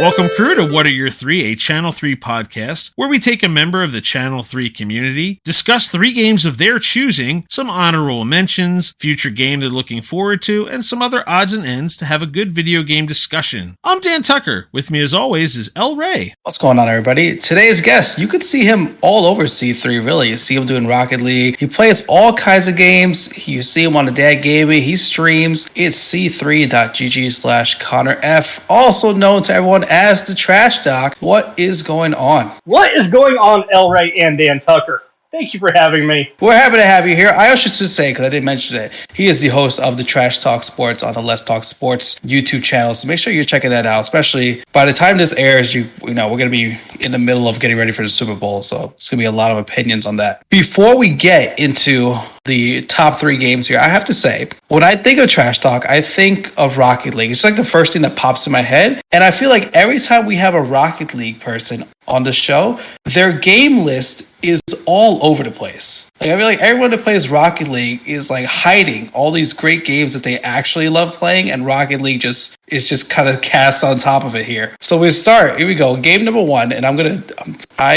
Welcome, crew, to What Are Your Three, a Channel 3 podcast, where we take a member of the Channel 3 community, discuss 3 games of their choosing, some honorable mentions, future game they're looking forward to, and some other odds and ends to have a good video game discussion. I'm Dan Tucker. With me, as always, is El Ray. What's going on, everybody? Today's guest, you could see him all over C3, really. You see him doing Rocket League. He plays all kinds of games. You see him on the Dad Gaming. He streams. It's c3.gg/connerf, also known to everyone as the trashdoc. What is going on? What is going on, El Ray and Dan Tucker? Thank you for having me. We're happy to have you here. I also should say, because I didn't mention it, he is the host of the Trash Talk Sports on the Let's Talk Sports YouTube channel. So make sure you're checking that out, especially by the time this airs, you know, we're going to be in the middle of getting ready for the Super Bowl. So it's going to be a lot of opinions on that. Before we get into the top 3 games here, I have to say, when I think of Trash Talk, I think of Rocket League. It's like the first thing that pops in my head. And I feel like every time we have a Rocket League person on the show, their game list is all over the place. Like, I feel like everyone that plays Rocket League is like hiding all these great games that they actually love playing, and Rocket League is just kind of cast on top of it here. So we start. Here we go. Game number 1, and I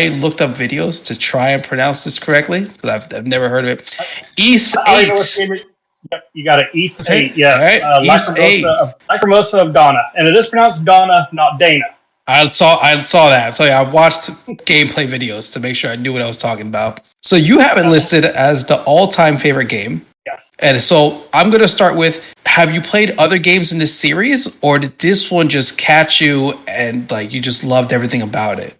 looked up videos to try and pronounce this correctly because I've never heard of it. YS VIII. Yep, you got it. YS VIII. Yeah. All right. YS VIII. Lacrimosa of Dana, and it is pronounced Dana, not Dana. I saw that. So yeah, I watched gameplay videos to make sure I knew what I was talking about. So you have it listed as the all-time favorite game. Yes. And so I'm going to start with, have you played other games in this series, or did this one just catch you and like you just loved everything about it?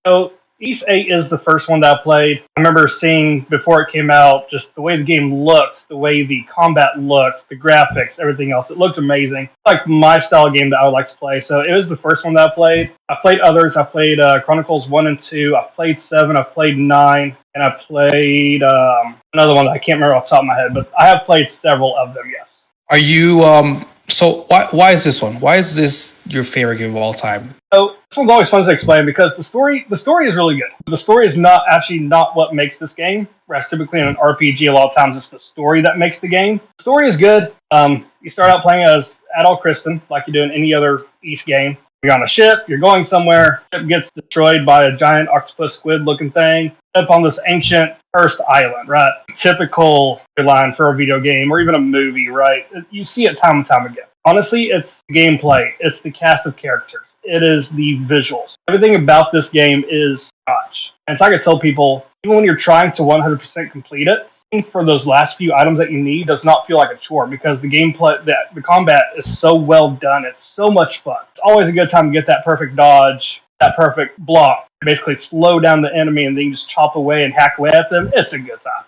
So YS VIII is the first one that I played. I remember seeing before it came out just the way the game looks, the way the combat looks, the graphics, everything else. It looks amazing. It's like my style of game that I would like to play. So it was the first one that I played. I played others. I played Chronicles 1 and 2. I played 7. I played 9. And I played another one that I can't remember off the top of my head. But I have played several of them, yes. Are you... So why is this one? Why is this your favorite game of all time? So this one's always fun to explain because the story is really good. The story is not what makes this game. Whereas typically in an RPG, a lot of times it's the story that makes the game. The story is good. You start out playing as adult Kristen, like you do in any other East game. You're on a ship, you're going somewhere, ship gets destroyed by a giant octopus squid looking thing, up on this ancient cursed island, right? Typical line for a video game or even a movie, right? You see it time and time again. Honestly, it's the gameplay, it's the cast of characters, it is the visuals. Everything about this game is notch. And so I could tell people, even when you're trying to 100% complete it, for those last few items that you need does not feel like a chore because the gameplay, the combat is so well done. It's so much fun. It's always a good time to get that perfect dodge, that perfect block. Basically slow down the enemy and then just chop away and hack away at them. It's a good time.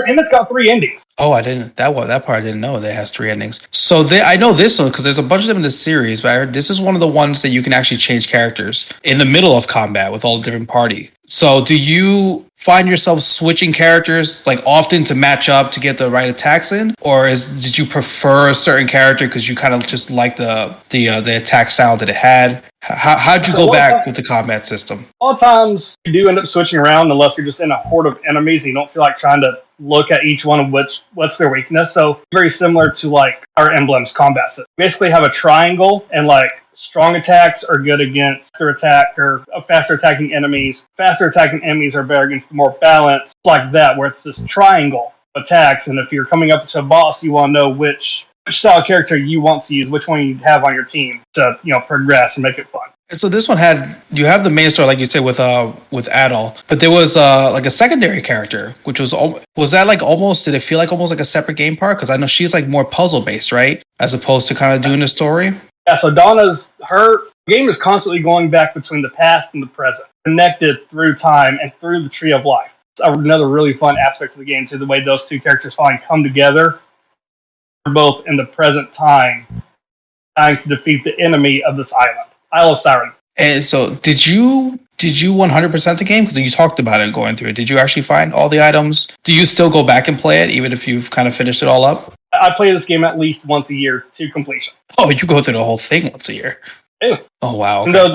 And it's got 3 endings. Oh, I didn't. That part I didn't know. It has 3 endings. So I know this one because there's a bunch of them in this series, but I heard this is one of the ones that you can actually change characters in the middle of combat with all the different party. So do you find yourself switching characters like often to match up to get the right attacks in, or did you prefer a certain character because you kind of just like the attack style that it had? How'd you go back with the combat system? A lot of times you do end up switching around unless you're just in a horde of enemies and you don't feel like trying to look at each one of what's their weakness. So very similar to like our Emblem's combat system. Basically have a triangle and like strong attacks are good against faster attacking enemies. Faster attacking enemies are better against the more balanced, like that, where it's this triangle of attacks. And if you're coming up to a boss, you want to know which style character you want to use, which one you have on your team to progress and make it fun. So this one you have the main story, like you said, with Adol, but there was like a secondary character, which was that like almost, did it feel like almost like a separate game part? Because I know she's like more puzzle based, right? As opposed to kind of doing the story. Yeah, so her game is constantly going back between the past and the present, connected through time and through the tree of life. It's another really fun aspect of the game, too, the way those 2 characters finally come together, both in the present time, trying to defeat the enemy of this island, Isle of Siren. And so, did you 100% the game? Because you talked about it going through it. Did you actually find all the items? Do you still go back and play it, even if you've kind of finished it all up? I play this game at least once a year to completion. Oh, you go through the whole thing once a year. Yeah. Oh wow. Okay. So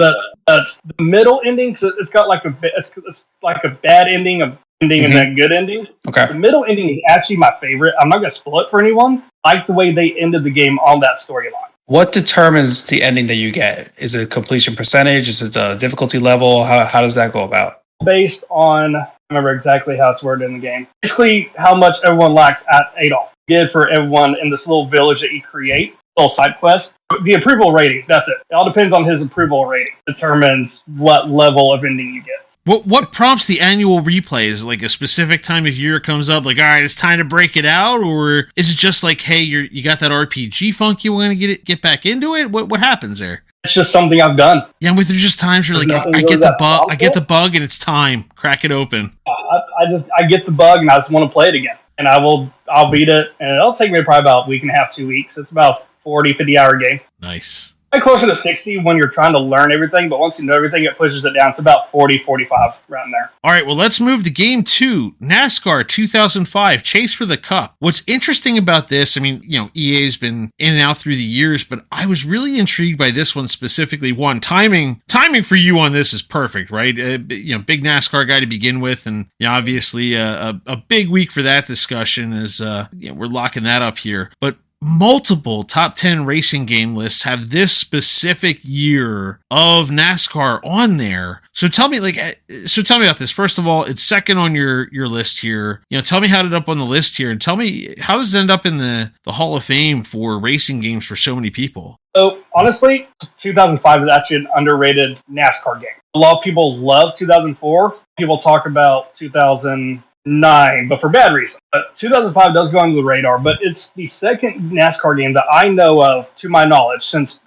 the middle ending, so it's got like it's like a bad ending, a ending, and then good ending. Okay. The middle ending is actually my favorite. I'm not gonna spoil it for anyone. I like the way they ended the game on that storyline. What determines the ending that you get? Is it completion percentage? Is it the difficulty level? How does that go about? Based on, I remember exactly how it's worded in the game. Basically, how much everyone lacks at Adolf. Good for everyone in this little village that you create, little side quest. The approval rating, that's it. It all depends on his approval rating. Determines what level of ending you get. What prompts the annual replay? Is it like a specific time of year it comes up, like, all right, it's time to break it out? Or is it just like, hey, you got that RPG funk, you want to get back into it? What happens there? It's just something I've done. Yeah, there's just times where like I get the bug and it's time. Crack it open. I get the bug and I just want to play it again. And I'll beat it, and it'll take me probably about a week and a half, 2 weeks. It's about 40, 50 hour game. Nice. Like closer to 60 when you're trying to learn everything, but once you know everything, it pushes it down to about 40, 45 around there. All right, well, let's move to game 2, NASCAR 2005, Chase for the Cup. What's interesting about this, I mean, EA's been in and out through the years, but I was really intrigued by this one specifically. One, timing for you on this is perfect, right? Big NASCAR guy to begin with, and obviously a big week for that discussion as we're locking that up here. But multiple top 10 racing game lists have this specific year of NASCAR on there. So tell me about this. First of all, it's second on your list here. Tell me how it ended up on the list here, and tell me how does it end up in the Hall of Fame for racing games for so many people? So honestly, 2005 is actually an underrated NASCAR game. A lot of people love 2004. People talk about 2009, but for bad reason. But 2005 does go under the radar, but it's the second NASCAR game that I know of, to my knowledge, since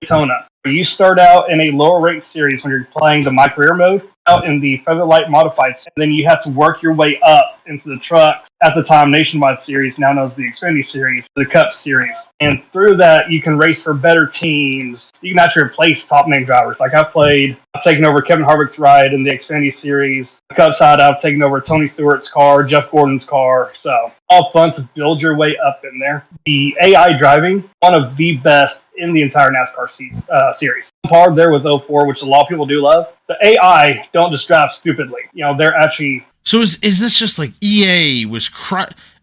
Daytona. You start out in a lower rate series when you're playing the My Career mode, out in the Featherlight Modified, and then you have to work your way up into the trucks, at the time Nationwide Series, now known as the Xfinity Series, the Cup Series. And through that, you can race for better teams. You can actually replace top name drivers. Like I've taken over Kevin Harvick's ride in the Xfinity Series. The Cup side, I've taken over Tony Stewart's car, Jeff Gordon's car. So all fun to build your way up in there. The AI driving, one of the best in the entire NASCAR series. Hard there with 04, which a lot of people do love. The AI don't just drive stupidly. They're actually... So is this just like EA was...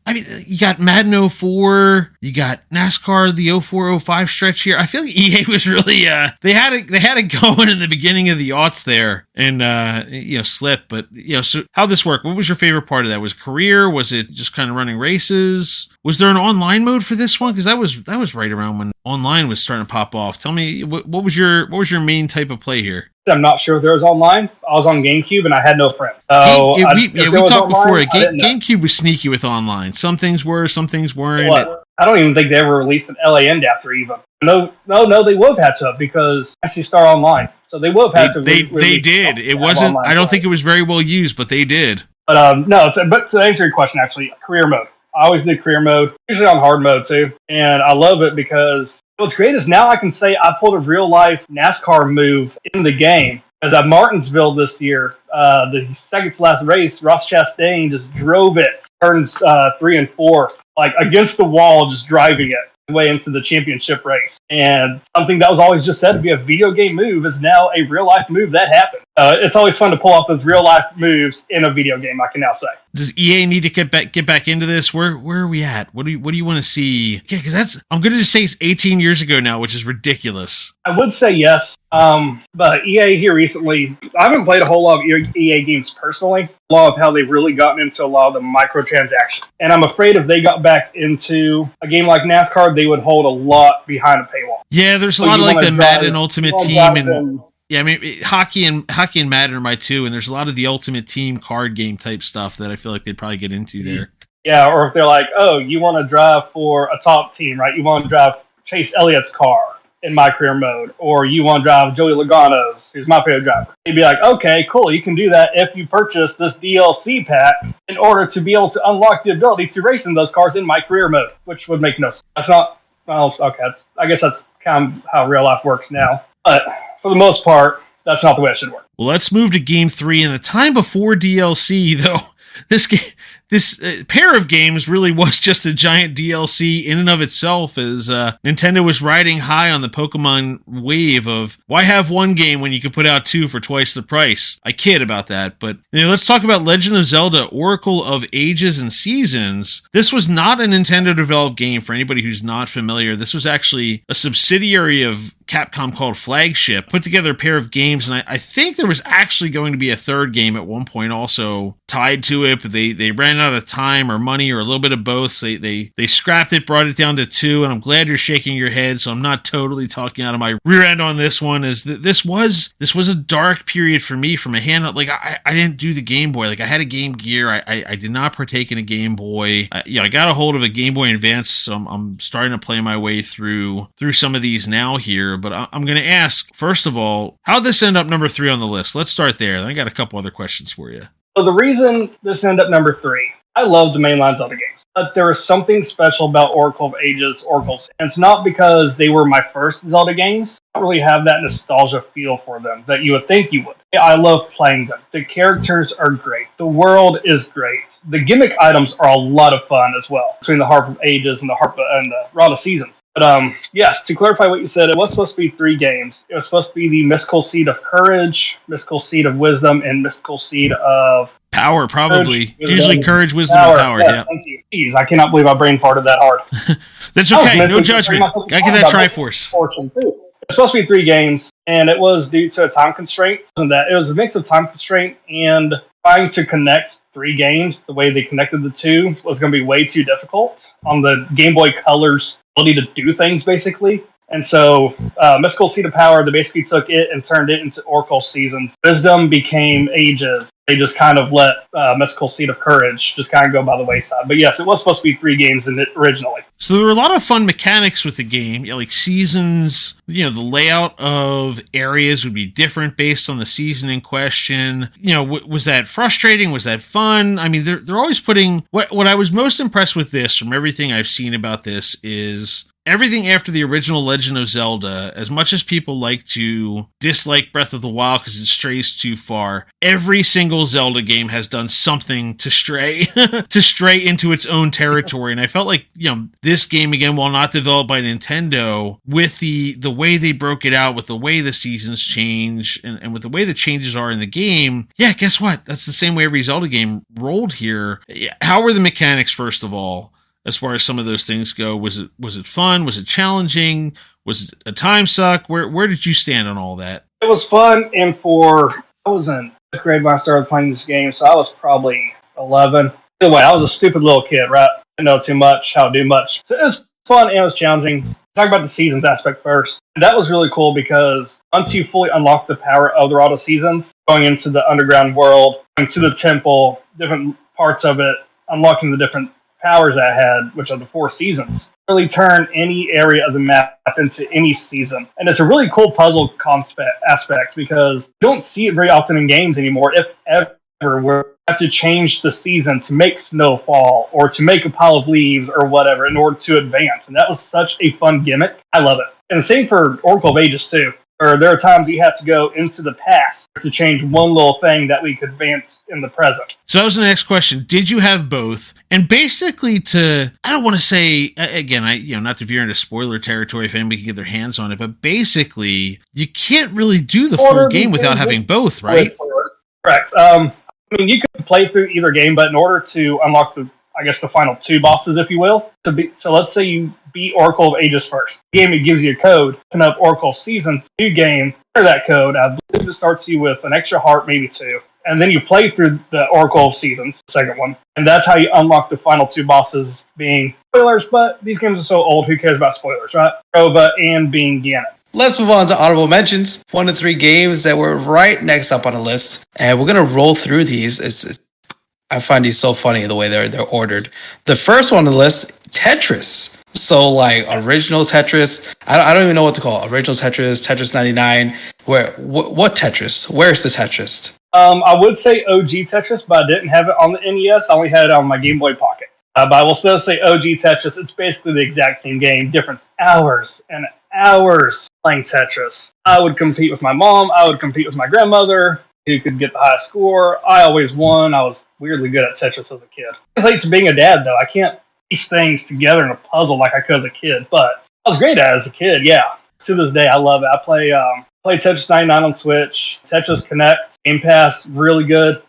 I mean, you got Madden 04, you got NASCAR, the 04-05 stretch here. I feel like EA was really, they had it going in the beginning of the aughts there and, slip. But, so how'd this work? What was your favorite part of that? Was career? Was it just kind of running races? Was there an online mode for this one? Because that was right around when online was starting to pop off. Tell me, what was your main type of play here? I'm not sure if there was online. I was on GameCube and I had no friends. So we talked before. GameCube was sneaky with online. Some things were, some things weren't. I don't even think they ever released an LA adapter even. No, they would have had to because actually Star Online. So they would have had to. They did. It wasn't. I don't think it was very well used, but they did. But but to answer your question, actually, career mode. I always did career mode, usually on hard mode too, and I love it because what's great is now I can say I pulled a real life NASCAR move in the game. As at Martinsville this year, the second to last race, Ross Chastain just drove it, turns 3 and 4, like against the wall, just driving it way into the championship race. And something that was always just said to be a video game move is now a real life move that happened. It's always fun to pull off those real life moves in a video game, I can now say. Does EA need to get back into this? Where are we at? What do you want to see? Yeah, because I'm going to just say it's 18 years ago now, which is ridiculous. I would say yes. But EA here recently, I haven't played a whole lot of EA games personally. A lot of how they've really gotten into a lot of the microtransactions. And I'm afraid if they got back into a game like NASCAR, they would hold a lot behind a paywall. Yeah, there's a lot of like the Madden Ultimate Team and... Yeah, I mean, hockey and Madden are my two, and there's a lot of the Ultimate Team card game type stuff that I feel like they'd probably get into there. Yeah, or if they're like, oh, you want to drive for a top team, right? You want to drive Chase Elliott's car in my career mode, or you want to drive Joey Logano's, who's my favorite driver. They'd be like, okay, cool, you can do that if you purchase this DLC pack in order to be able to unlock the ability to race in those cars in my career mode, which would make no sense. That's not, well, okay, I guess that's kind of how real life works now. But for the most part, that's not the way it should work. Well, let's move to Game 3. In the time before DLC, though, this this pair of games really was just a giant DLC in and of itself, as Nintendo was riding high on the Pokemon wave of why have one game when you could put out two for twice the price. I kid about that, but let's talk about Legend of Zelda Oracle of Ages and Seasons. This was not a Nintendo developed game for anybody who's not familiar. This was actually a subsidiary of Capcom called Flagship, put together a pair of games, and I think there was actually going to be a third game at one point also tied to it, but they ran out of time or money or a little bit of both, so they scrapped it, brought it down to two, and I'm glad you're shaking your head, so I'm not totally talking out of my rear end on this one. Is that this was a dark period for me from a handheld. Like, I didn't do the Game Boy. Like, I had a Game Gear. I did not partake in a Game Boy. I got a hold of a Game Boy Advance, so I'm starting to play my way through some of these now here. But I'm going to ask, first of all, how'd this end up number 3 on the list? Let's start there. Then I got a couple other questions for you. So the reason this ended up number 3, I love the mainline Zelda games, but there was something special about Oracle of Ages, Oracles. And it's not because they were my first Zelda games. I don't really have that nostalgia feel for them that you would think you would. I love playing them. The characters are great. The world is great. The gimmick items are a lot of fun as well, between the Harp of Ages and the Rod of Seasons. But yes, to clarify what you said, it was supposed to be 3 games. It was supposed to be the Mystical Seed of Courage, Mystical Seed of Wisdom, and Mystical Seed of Power, probably. Courage, usually courage, wisdom, and power. Yeah. Thank you. Jeez, I cannot believe I brain farted that hard. That's okay. No judgment. Gotta get that Triforce. Fortune too. It was supposed to be 3 games, and it was due to a time constraint. And that it was a mix of time constraint and trying to connect 3 games. The way they connected the 2 was going to be way too difficult on the Game Boy Color's ability to do things, basically. And so, Mystical Seed of Power, they basically took it and turned it into Oracle Seasons. Wisdom became Ages. They just kind of let Mystical Seed of Courage just kind of go by the wayside. But yes, it was supposed to be 3 games in it originally. So there were a lot of fun mechanics with the game, like seasons. The layout of areas would be different based on the season in question. Was that frustrating? Was that fun? I mean, they're always putting... What I was most impressed with this, from everything I've seen about this, is... everything after the original Legend of Zelda, as much as people like to dislike Breath of the Wild because it strays too far, every single Zelda game has done something to stray into its own territory. And I felt like, this game, again, while not developed by Nintendo, with the way they broke it out, with the way the seasons change, and with the way the changes are in the game, yeah, guess what? That's the same way every Zelda game rolled here. How were the mechanics, first of all? As far as some of those things go, was it fun? Was it challenging? Was it a time suck? Where did you stand on all that? It was fun, and I was in 5th grade when I started playing this game, so I was probably 11. Either way, I was a stupid little kid, right? I didn't know too much, how to do much. So it was fun and it was challenging. Talk about the seasons aspect first. That was really cool because once you fully unlock the power of the Rod of Seasons, going into the underground world, going to the temple, different parts of it, unlocking the different powers I had, which are the 4 seasons, really turn any area of the map into any season. And it's a really cool puzzle aspect because you don't see it very often in games anymore, if ever, where you have to change the season to make snow fall or to make a pile of leaves or whatever in order to advance. And that was such a fun gimmick. I love it. And the same for Oracle of Ages too. Or there are times you have to go into the past to change one little thing that we could advance in the present. So that was the next question. Did you have both? And basically I don't want to say, again, not to veer into spoiler territory if anybody can get their hands on it, but basically you can't really do the full game without having both, right? Correct. You could play through either game, but in order to unlock the final 2 bosses, if you will. So let's say you beat Oracle of Ages first. The game, it gives you a code. Open up Oracle Season 2 game. Enter that code. I believe it starts you with an extra heart, maybe 2. And then you play through the Oracle of Seasons, the second one. And that's how you unlock the final 2 bosses, being spoilers, but these games are so old, who cares about spoilers, right? Prova and being Ganon. Let's move on to honorable mentions. 1 to 3 games that were right next up on the list. And we're going to roll through these. I find these so funny the way they're ordered. The first one on the list, Tetris. So like original Tetris, I don't even know what to call it. Original Tetris, Tetris 99. What Tetris? Where's the Tetris? I would say OG Tetris, but I didn't have it on the NES. I only had it on my Game Boy Pocket. But I will still say OG Tetris. It's basically the exact same game, different hours and hours playing Tetris. I would compete with my mom. I would compete with my grandmother. who could get the highest score. I always won. I was weirdly good at Tetris as a kid. It's like being a dad, though. I can't piece things together in a puzzle like I could as a kid, but I was great at it as a kid, yeah. To this day, I love it. I play Tetris 99 on Switch, Tetris Connect, Game Pass, really good.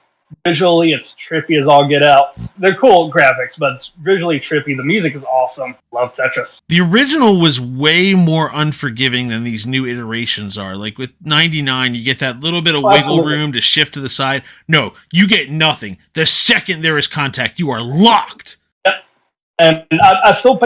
Visually, it's trippy as all get out. They're cool graphics, but it's visually trippy. The music is awesome. Love Tetris. The original was way more unforgiving than these new iterations are. Like with 99, you get that little bit of wiggle room to shift to the side. No, you get nothing. The second there is contact, you are locked. Yep. And I still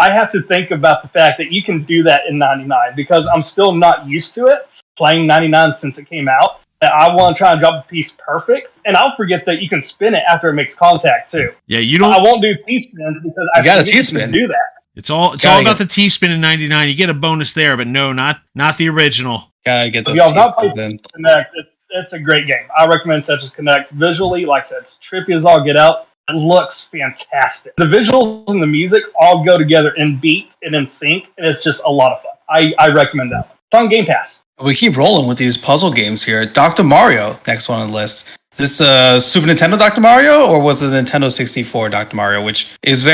I have to think about the fact that you can do that in 99 because I'm still not used to it, playing 99 since it came out. I want to try and drop a piece perfect, and I'll forget that you can spin it after it makes contact too. Yeah, you don't. I won't do T-spins because I got a T-spin. Do that. It's all about the T-spin in 99. You get a bonus there, but no, not the original. Gotta get those. If y'all not played Connect, it's a great game. I recommend Tetris Connect. Visually, like I said, it's trippy as all get out. It looks fantastic. The visuals and the music all go together in beat and in sync, and it's just a lot of fun. I recommend that one. It's on Game Pass. We keep rolling with these puzzle games here. Dr. Mario, next one on the list. This Super Nintendo Dr. Mario, or was it Nintendo 64 Dr. Mario? Which is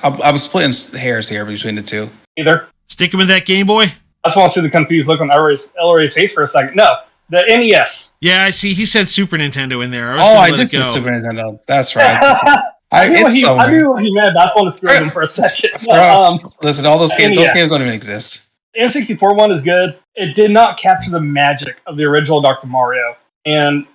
I'm splitting hairs here between the two. Either. Sticking with that Game Boy? I just want to see the confused look on Ellery's face for a second. No, the NES. Yeah, I see. He said Super Nintendo in there. I did say Super Nintendo. That's right. I knew what he meant. I just want to screw him for a second. Listen, all those games don't even exist. The N64 one is good. It did not capture the magic of the original Dr. Mario. And,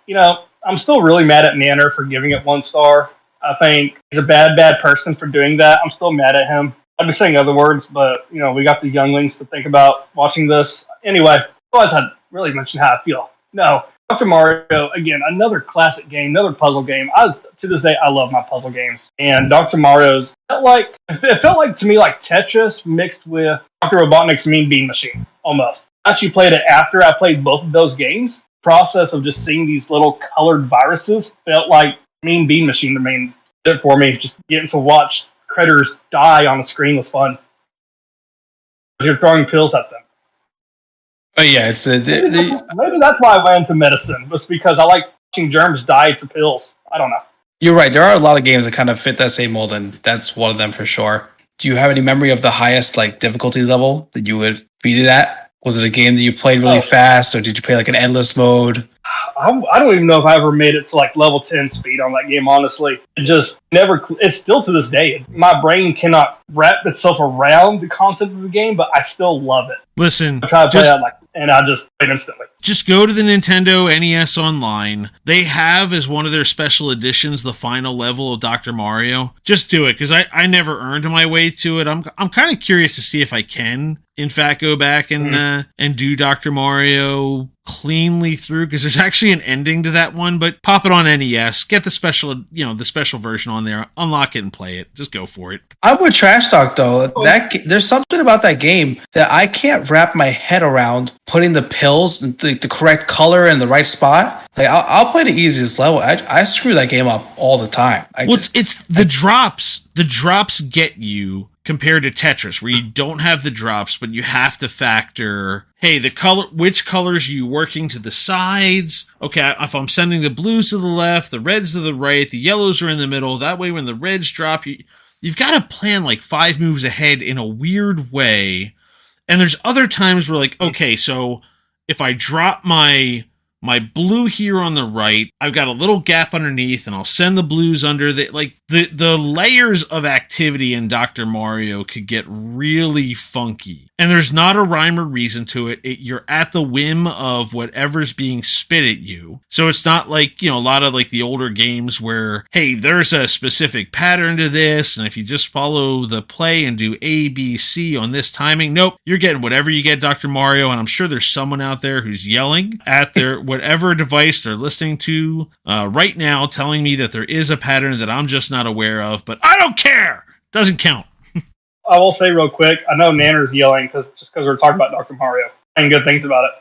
I'm still really mad at Nanner for giving it 1 star. I think he's a bad person for doing that. I'm still mad at him. I'd be saying other words, but, we got the younglings to think about watching this. Anyway, otherwise I'd really mention how I feel. No, Dr. Mario, again, another classic game, another puzzle game. To this day, I love my puzzle games. And Dr. Mario's it felt like to me like Tetris mixed with Dr. Robotnik's Mean Bean Machine, almost. I actually played it after I played both of those games. The process of just seeing these little colored viruses felt like Mean Bean Machine to me. Did it for me. Just getting to watch critters die on the screen was fun. You're throwing pills at them. But yeah, it's maybe that's why I went into medicine, was because I like watching germs die to pills. I don't know. You're right. There are a lot of games that kind of fit that same mold, and that's one of them for sure. Do you have any memory of the highest difficulty level that you would beat it at? Was it a game that you played really fast, or did you play an endless mode? I don't even know if I ever made it to level 10 speed on that game, honestly. It just never, it's still to this day. My brain cannot wrap itself around the concept of the game, but I still love it. Listen, I try to play that and I just play it instantly. Just go to the Nintendo NES Online. They have as one of their special editions the final level of Dr. Mario. Just do it, because I never earned my way to it. I'm kind of curious to see if I can, in fact, go back and do Dr. Mario cleanly through, because there's actually an ending to that one. But pop it on NES, get the special version on there, unlock it and play it. Just go for it. I'm with Trashdoc though. There's something about that game that I can't wrap my head around. Putting the pills in the correct color in the right spot. I'll play the easiest level. I screw that game up all the time. It's the drops. The drops get you compared to Tetris, where you don't have the drops, but you have to factor, hey, which colors are you working to the sides? Okay, if I'm sending the blues to the left, the reds to the right, the yellows are in the middle. That way, when the reds drop, you've got to plan 5 moves ahead in a weird way. And there's other times where okay, so if I drop my blue here on the right, I've got a little gap underneath, and I'll send the blues under the layers of activity in Dr. Mario could get really funky. And there's not a rhyme or reason to it. You're at the whim of whatever's being spit at you. So it's not a lot of the older games where, hey, there's a specific pattern to this, and if you just follow the play and do A, B, C on this timing, nope, you're getting whatever you get, Dr. Mario. And I'm sure there's someone out there who's yelling at their whatever device they're listening to right now, telling me that there is a pattern that I'm just not aware of, but I don't care. Doesn't count. I will say real quick, I know Nanner's yelling just because we're talking about Dr. Mario and good things about it.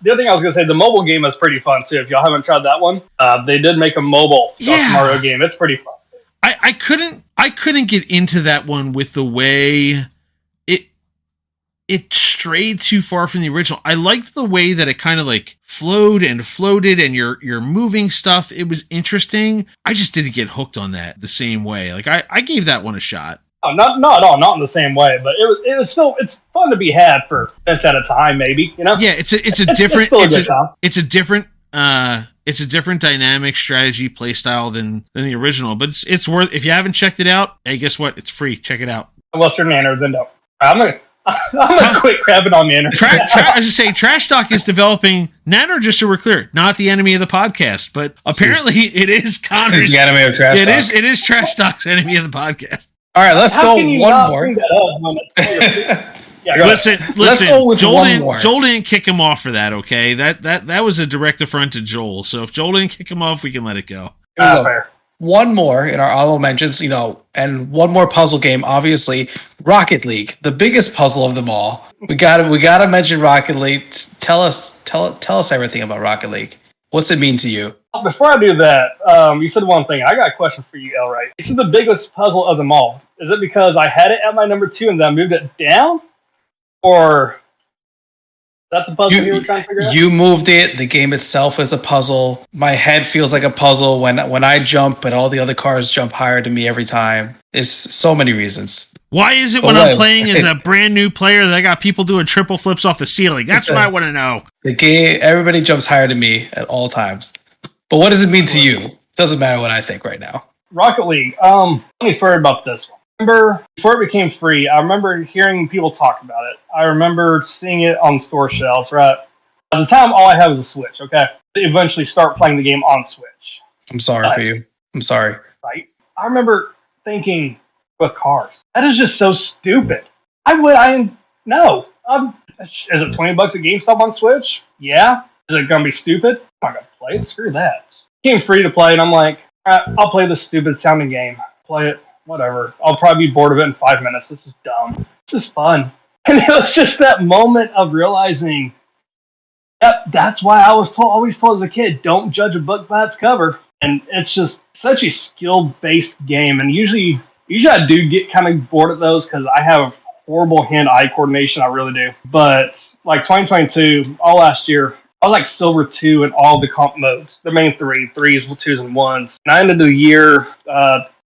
The other thing I was going to say, the mobile game is pretty fun too. If y'all haven't tried that one, they did make a mobile Dr. Mario game. It's pretty fun. I couldn't get into that one with the way it strayed too far from the original. I liked the way that it kind of like flowed and floated and you're moving stuff. It was interesting. I just didn't get hooked on that the same way. Like I gave that one a shot. Oh, not at all, not in the same way, but it was still, it's fun to be had for minutes at a time, maybe, you know? Yeah, it's a different it's a different dynamic strategy play style than the original, but it's worth, if you haven't checked it out, hey, guess what? It's free. Check it out. Unless you're Nanner, then no. I'm gonna quit crapping on Nanner. I should say, TrashDoc is developing Nanner, just so we're clear, not the enemy of the podcast, but apparently it is Connor's. The enemy of TrashDoc. It is TrashDoc's enemy of the podcast. All right, let's go one more. Listen. Let's go with one more. Joel didn't kick him off for that, okay? That was a direct affront to Joel. So if Joel didn't kick him off, we can let it go. Fair. One more in our honorable mentions, and one more puzzle game. Obviously, Rocket League, the biggest puzzle of them all. We gotta mention Rocket League. Tell us everything about Rocket League. What's it mean to you? Before I do that, you said one thing. I got a question for you, Elray. This is the biggest puzzle of them all. Is it because I had it at my number 2 and then I moved it down? Or is that the puzzle you were trying to figure out? You moved it. The game itself is a puzzle. My head feels like a puzzle when I jump, but all the other cars jump higher than me every time. It's so many reasons. Why is it when I'm playing as a brand new player that I got people doing triple flips off the ceiling? That's what I want to know. The game, everybody jumps higher than me at all times. But what does it mean to you? Doesn't matter what I think right now. Rocket League. Let me story about this one. Remember, before it became free, I remember hearing people talk about it. I remember seeing it on store shelves, right? At the time, all I had was a Switch, okay? They eventually start playing the game on Switch. I'm sorry for you. I'm sorry. Right? I remember thinking, with cars, that is just so stupid. No. Is it $20 at GameStop on Switch? Yeah. Is it going to be stupid? I'm not going to play it. Screw that. It became free to play, and I'm like, all right, I'll play this stupid sounding game. Play it. Whatever. I'll probably be bored of it in 5 minutes. This is dumb. This is fun. And it was just that moment of realizing, yep, that's why I was always told as a kid, don't judge a book by its cover. And it's just such a skill-based game. And usually I do get kind of bored of those because I have horrible hand-eye coordination. I really do. But like 2022, all last year, I was like silver 2 in all the comp modes. The main 3s, 2s, and 1s. And I ended the year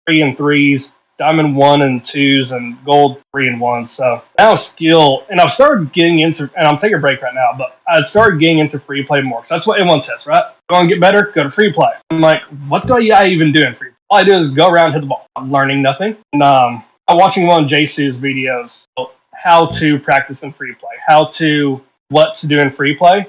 3 and 3s, diamond 1 and 2s, and gold 3 and 1s. So now skill, and I've started getting into, and I'm taking a break right now, but I started getting into free play more. So that's what everyone says, right? You want to get better? Go to free play. I'm like, what do I even do in free play? All I do is go around, hit the ball. I'm learning nothing. And I'm watching one of Jasu's videos, how to practice in free play, what to do in free play.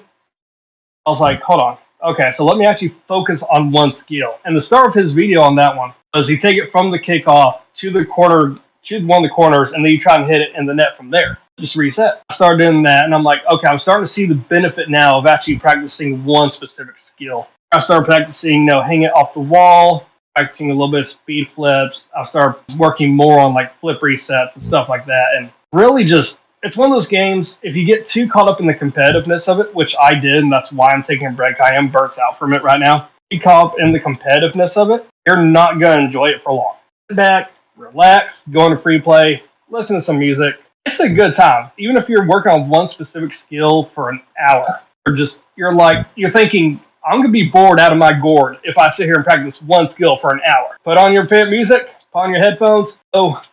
I was like, hold on. Okay, so let me actually focus on one skill. And the start of his video on that one was he take it from the kickoff to the corner, to one of the corners, and then you try and hit it in the net from there. Just reset. I started doing that, and I'm like, okay, I'm starting to see the benefit now of actually practicing one specific skill. I started practicing, hang it off the wall, practicing a little bit of speed flips. I started working more on like flip resets and stuff like that, and really just, it's one of those games, if you get too caught up in the competitiveness of it, which I did, and that's why I'm taking a break, I am burnt out from it right now. If you caught up in the competitiveness of it, you're not going to enjoy it for long. Sit back, relax, go into free play, listen to some music. It's a good time. Even if you're working on one specific skill for an hour, you're thinking, I'm going to be bored out of my gourd if I sit here and practice one skill for an hour. Put on your favorite music, put on your headphones,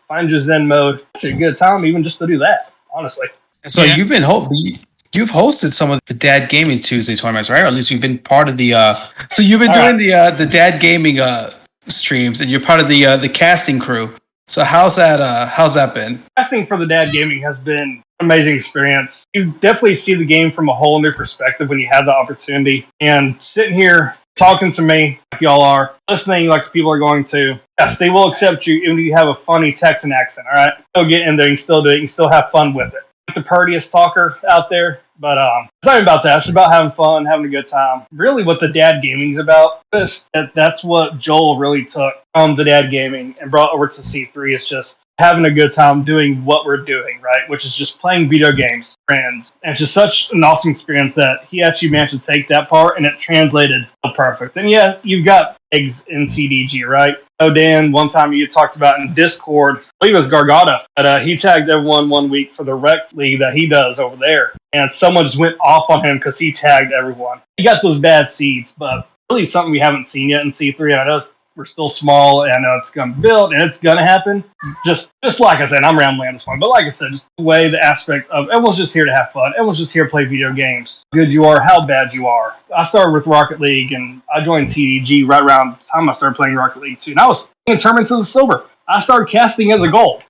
find your Zen mode. It's a good time even just to do that. Honestly. So you've hosted some of the Dad Gaming Tuesday tournaments, right? Or at least you've been part of the. So you've been doing the Dad Gaming streams, and you're part of the casting crew. So how's that been? Casting for the Dad Gaming has been an amazing experience. You definitely see the game from a whole new perspective when you have the opportunity. And sitting here talking to me like y'all are, listening like people are going to. Yes, they will accept you even if you have a funny Texan accent, all right? Still get in there, you can still do it, you can still have fun with it. I'm the purtiest talker out there, but it's not about that. It's about having fun, having a good time. Really what the Dad Gaming's about, that's what Joel really took from the Dad Gaming and brought over to C3. It's just having a good time doing what we're doing, right? Which is just playing video games, friends. And it's just such an awesome experience that he actually managed to take that part and it translated so perfect. And yeah, you've got eggs in CDG, right? Oh, Dan, one time you talked about in Discord, I believe it was Gargano, but he tagged everyone one week for the rec league that he does over there. And someone just went off on him because he tagged everyone. He got those bad seeds, but really something we haven't seen yet in C3. And I know we're still small, and I know it's going to build, and it's going to happen. Just like I said, I'm rambling on this one. But like I said, just the way, the aspect of everyone's just here to have fun. Everyone's just here to play video games. How good you are, how bad you are. I started with Rocket League, and I joined TDG right around the time I started playing Rocket League too. And I was in tournaments as a silver. I started casting as a gold.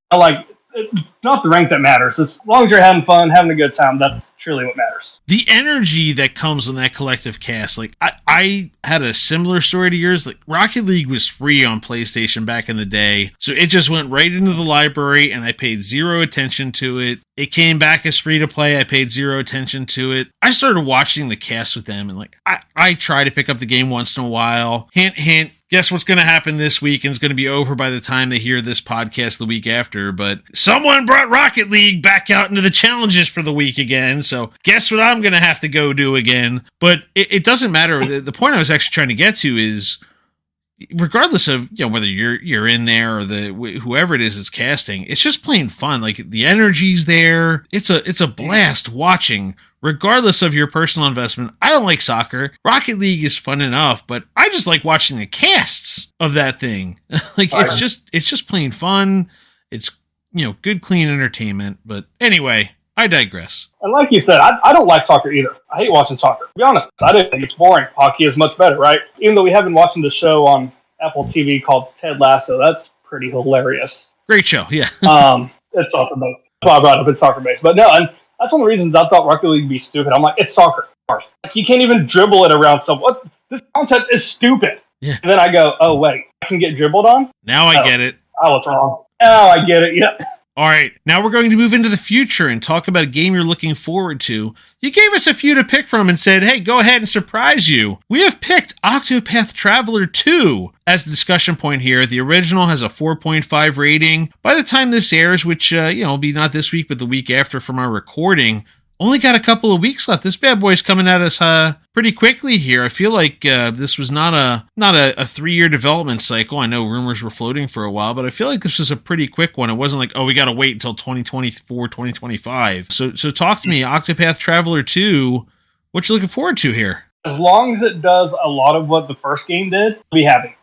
It's not the rank that matters. As long as you're having fun, having a good time, that's truly what matters. The energy that comes on that collective cast, like I had a similar story to yours. Like Rocket League was free on PlayStation back in the day, so it just went right into the library, and I paid zero attention to it. It came back as free to play. I paid zero attention to it. I started watching the cast with them, and like I try to pick up the game once in a while. Hint, hint. Guess what's going to happen this week, and it's going to be over by the time they hear this podcast the week after. But someone brought Rocket League back out into the challenges for the week again, so guess what I'm going to have to go do again. But it doesn't matter. The point I was actually trying to get to is, regardless of whether you're in there or whoever it is that's casting, it's just plain fun. Like the energy's there. It's a blast watching. Regardless of your personal investment, I don't like soccer. Rocket League is fun enough, but I just like watching the casts of that thing. It's just plain fun. It's good, clean entertainment. But anyway, I digress. And like you said, I don't like soccer either. I hate watching soccer. To be honest, I do think it's boring. Hockey is much better, right? Even though we have been watching the show on Apple TV called Ted Lasso, that's pretty hilarious. Great show, yeah. It's soccer based. That's why I brought up it's soccer based. But no, and that's one of the reasons I thought Rocket League would be stupid. I'm like, it's soccer. Like, you can't even dribble it around someone. This concept is stupid. Yeah. And then I go, oh, wait, I can get dribbled on? Now I get it. I was wrong. Oh, I get it. Yep. All right, now we're going to move into the future and talk about a game you're looking forward to. You gave us a few to pick from and said, hey, go ahead and surprise you. We have picked Octopath Traveler 2 as the discussion point here. The original has a 4.5 rating. By the time this airs, which, will be not this week, but the week after from our recording, only got a couple of weeks left. This bad boy's coming at us pretty quickly here. I feel like this was not a 3-year development cycle. I know rumors were floating for a while, but I feel like this was a pretty quick one. It wasn't like, oh, we got to wait until 2024, 2025. So talk to me, Octopath Traveler 2. What you looking forward to here? As long as it does a lot of what the first game did, I'll be happy.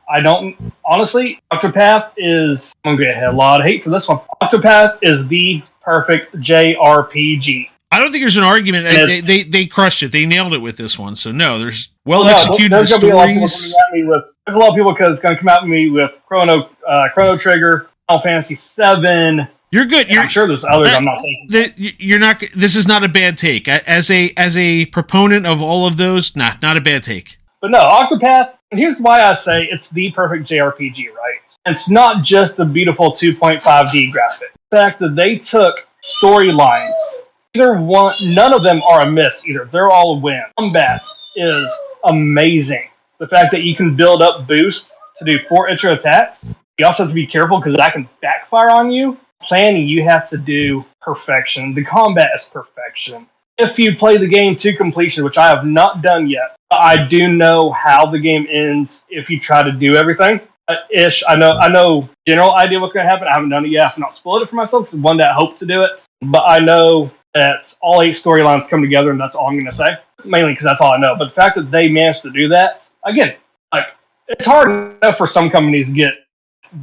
Honestly, Octopath is, I'm going to get a lot of hate for this one. Octopath is the perfect JRPG. I don't think there's an argument. They crushed it. They nailed it with this one. So no, there's executed stories. There's a lot of people because it's going to come at me with Chrono Trigger, Final Fantasy VII. You're good. I'm sure there's others I'm not thinking. You're not. This is not a bad take. As a proponent of all of those, not a bad take. But no, Octopath. And here's why I say it's the perfect JRPG. Right? It's not just the beautiful 2.5D graphic. The fact that they took storylines. None of them are a miss either. They're all a win. Combat is amazing. The fact that you can build up boost to do 4 extra attacks. You also have to be careful because that can backfire on you. Planning, you have to do perfection. The combat is perfection. If you play the game to completion, which I have not done yet, I do know how the game ends if you try to do everything. I know general idea what's going to happen. I haven't done it yet. I've not spoiled it for myself. It's one day I hope to do it. But I know that all 8 storylines come together, and that's all I'm going to say. Mainly because that's all I know. But the fact that they managed to do that, again, it's hard enough for some companies to get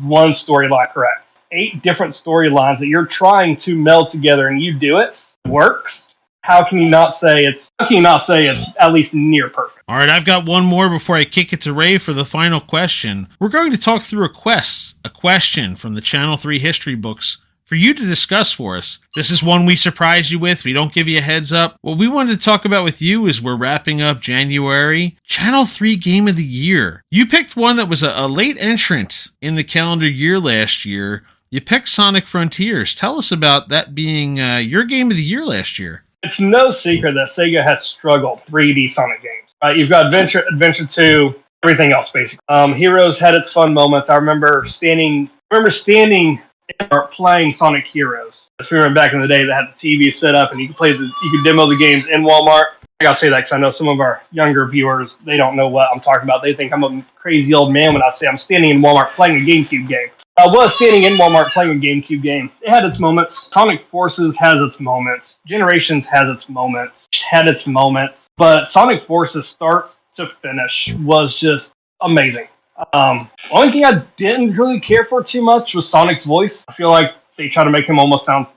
one storyline correct. 8 different storylines that you're trying to meld together, and you do it works. How can you not say it's at least near perfect? All right, I've got one more before I kick it to Ray for the final question. We're going to talk through a question from the Channel 3 history books for you to discuss for us. This is one we surprise you with. We don't give you a heads up. What we wanted to talk about with you is we're wrapping up January. Channel 3 Game of the Year. You picked one that was a late entrant in the calendar year last year. You picked Sonic Frontiers. Tell us about that being your Game of the Year last year. It's no secret that Sega has struggled 3D Sonic games. You've got Adventure 2, everything else basically. Heroes had its fun moments. I remember standing playing Sonic Heroes. If you remember back in the day, they had the TV set up and you could demo the games in Walmart. I gotta say that because I know some of our younger viewers, they don't know what I'm talking about. They think I'm a crazy old man when I say I'm standing in Walmart playing a GameCube game. I was standing in Walmart playing a GameCube game. It had its moments. Sonic Forces has its moments. Generations has its moments. Had its moments. But Sonic Forces start to finish was just amazing. Only thing I didn't really care for too much was Sonic's voice. I feel like they try to make him almost sound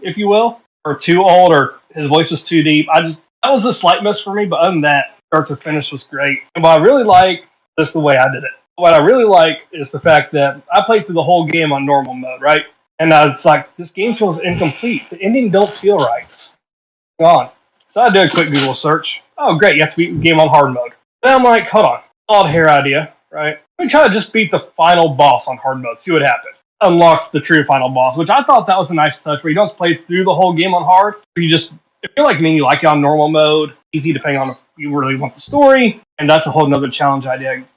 if you will, or too old, or his voice was too deep. That was a slight miss for me, but other than that, start to finish was great. And what I really like is the way I did it. What I really like is the fact that I played through the whole game on normal mode, right? And it's like, this game feels incomplete. The ending don't feel right. It's gone. So I did a quick Google search. Oh, great, you have to beat the game on hard mode. Then I'm like, hold on, odd hair idea, right? Let me try to just beat the final boss on hard mode, see what happens. Unlocks the true final boss, which I thought that was a nice touch, where you don't play through the whole game on hard, you just, if you're like me, you like it on normal mode, easy depending on if you really want the story, and that's a whole nother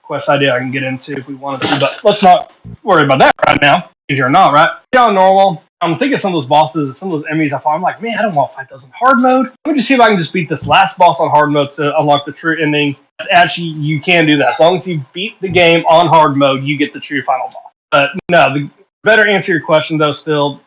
quest idea I can get into if we wanted to, but let's not worry about that right now, easier or not, right? Yeah, on normal, I'm thinking some of those bosses, some of those enemies I fought, I'm like, man, I don't want to fight those in hard mode. Let me just see if I can just beat this last boss on hard mode to unlock the true ending. Actually, you can do that. As long as you beat the game on hard mode, you get the true final boss. But no, the better answer your question, though, still,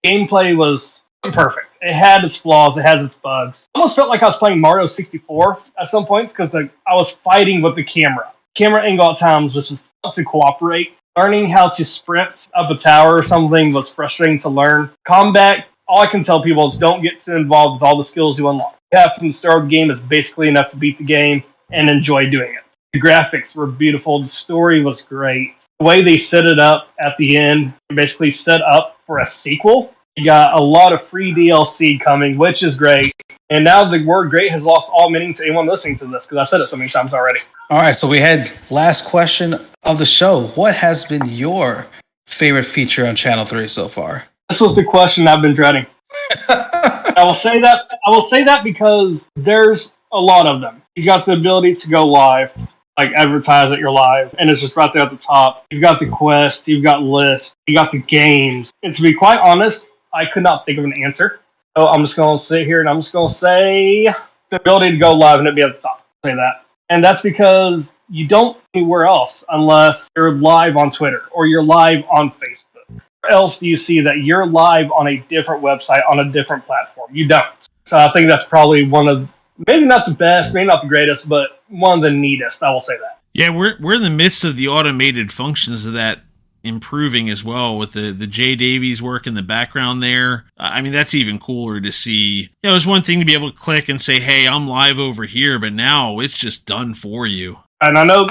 gameplay was perfect. It had its flaws. It has its bugs. I almost felt like I was playing Mario 64 at some points because I was fighting with the camera. Camera angle at times was just not to cooperate. Learning how to sprint up a tower or something was frustrating to learn. Combat, all I can tell people is don't get too involved with all the skills you unlock. Half from the start of the game is basically enough to beat the game and enjoy doing it. The graphics were beautiful. The story was great. The way they set it up at the end, basically set up for a sequel. You got a lot of free DLC coming, which is great. And now the word great has lost all meaning to anyone listening to this, because I said it so many times already. All right, so we had last question of the show. What has been your favorite feature on Channel 3 so far? This was the question I've been dreading. I will say that because there's a lot of them. You got the ability to go live, like advertise that you're live, and it's just right there at the top. You've got the quest, you've got lists, you got the games. And to be quite honest, I could not think of an answer. So I'm just going to sit here and I'm just going to say the ability to go live and it'd be at the top. Say that. And that's because you don't anywhere else unless you're live on Twitter or you're live on Facebook. Where else do you see that you're live on a different website, on a different platform? You don't. So I think that's probably one of, maybe not the best, maybe not the greatest, but one of the neatest, I will say that. Yeah, we're in the midst of the automated functions of that improving as well, with the Jay Davies work in the background there. I mean, that's even cooler to see. It was one thing to be able to click and say, hey, I'm live over here, but now it's just done for you. And I know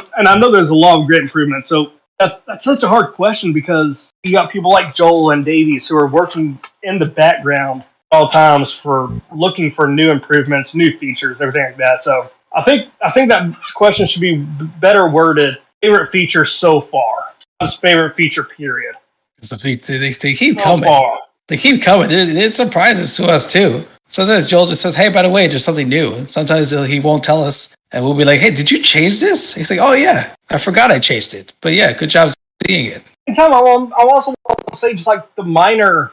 there's a lot of great improvements. So that's such a hard question because you got people like Joel and Davies who are working in the background all times for looking for new improvements, new features, everything like that. So I think that question should be better worded. Favorite feature so far. His favorite feature, period. They keep coming. They keep coming. It surprises to us, too. Sometimes Joel just says, hey, by the way, there's something new. And sometimes he won't tell us. And we'll be like, hey, did you change this? He's like, oh, yeah. I forgot I changed it. But yeah, good job seeing it. I also want to say just like the minor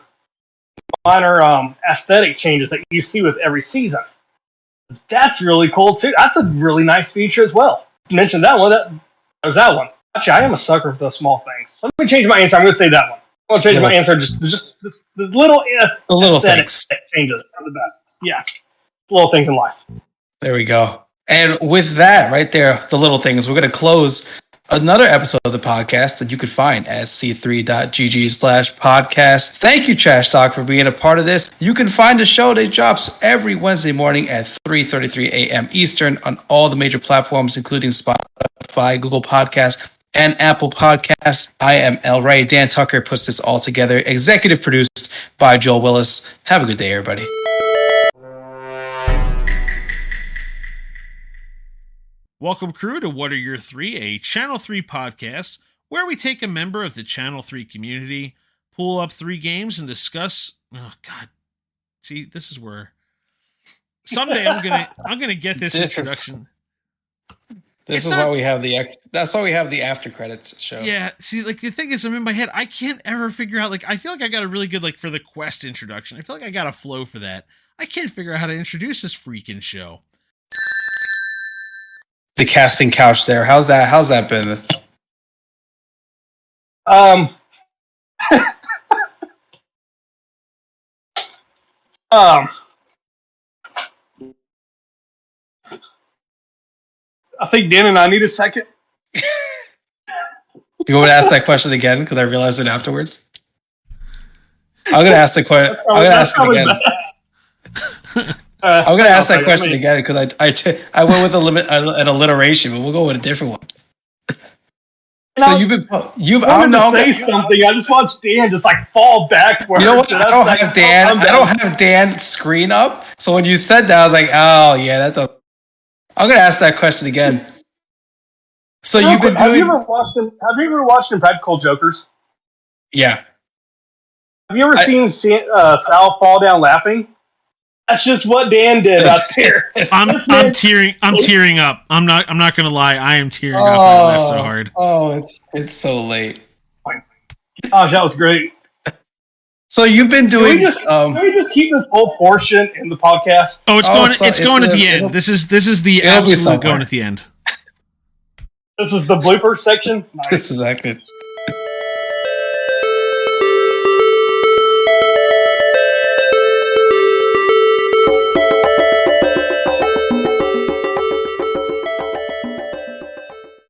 aesthetic changes that you see with every season. That's really cool, too. That's a really nice feature as well. You mentioned that one. There's that one. Actually, I am a sucker for those small things. Let me change my answer. I'm going to say that one. I'm going to change my answer. Just the little things. Changes are the best. Yes. Little things in life. There we go. And with that right there, the little things, we're going to close another episode of the podcast that you could find at c3.gg/podcast. Thank you, TrashDoc, for being a part of this. You can find the show that drops every Wednesday morning at 3:33 a.m. Eastern on all the major platforms, including Spotify, Google Podcasts, and Apple Podcasts. I am El Ray. Dan Tucker puts this all together. Executive produced by Joel Willis. Have a good day, everybody. Welcome, crew, to What Are Your Three, a Channel 3 podcast where we take a member of the Channel 3 community, pull up 3 games, and discuss. Oh God, see, this is where someday I'm gonna get this introduction. That's why we have the after credits show. Yeah, see, like the thing is, I'm in my head. I can't ever figure out. Like, I feel like I got a really good for the quest introduction. I feel like I got a flow for that. I can't figure out how to introduce this freaking show. the casting couch there. How's that been? I think Dan and I need a second. You want me to ask that question again because I realized it afterwards? I'm gonna ask the question. I'm gonna ask it again. I'm gonna ask that question again because I went with an alliteration, but we'll go with a different one. So I'm gonna say something. I just watched Dan just like fall backwards. You know what? I don't have Dan's screen up. So when you said that, I was like, oh yeah, I'm gonna ask that question again. So you've been doing. Have you ever watched Impractical Jokers? Yeah. Have you ever seen Sal fall down laughing? That's just what Dan did out there. I'm tearing up. I'm not gonna lie. I am tearing up. I laughed so hard. Oh, it's so late. Gosh, that was great. So you've been doing. Can we just keep this whole portion in the podcast? Oh, it's going at the end. This is the absolute going at the end. This is the blooper section. This is accurate.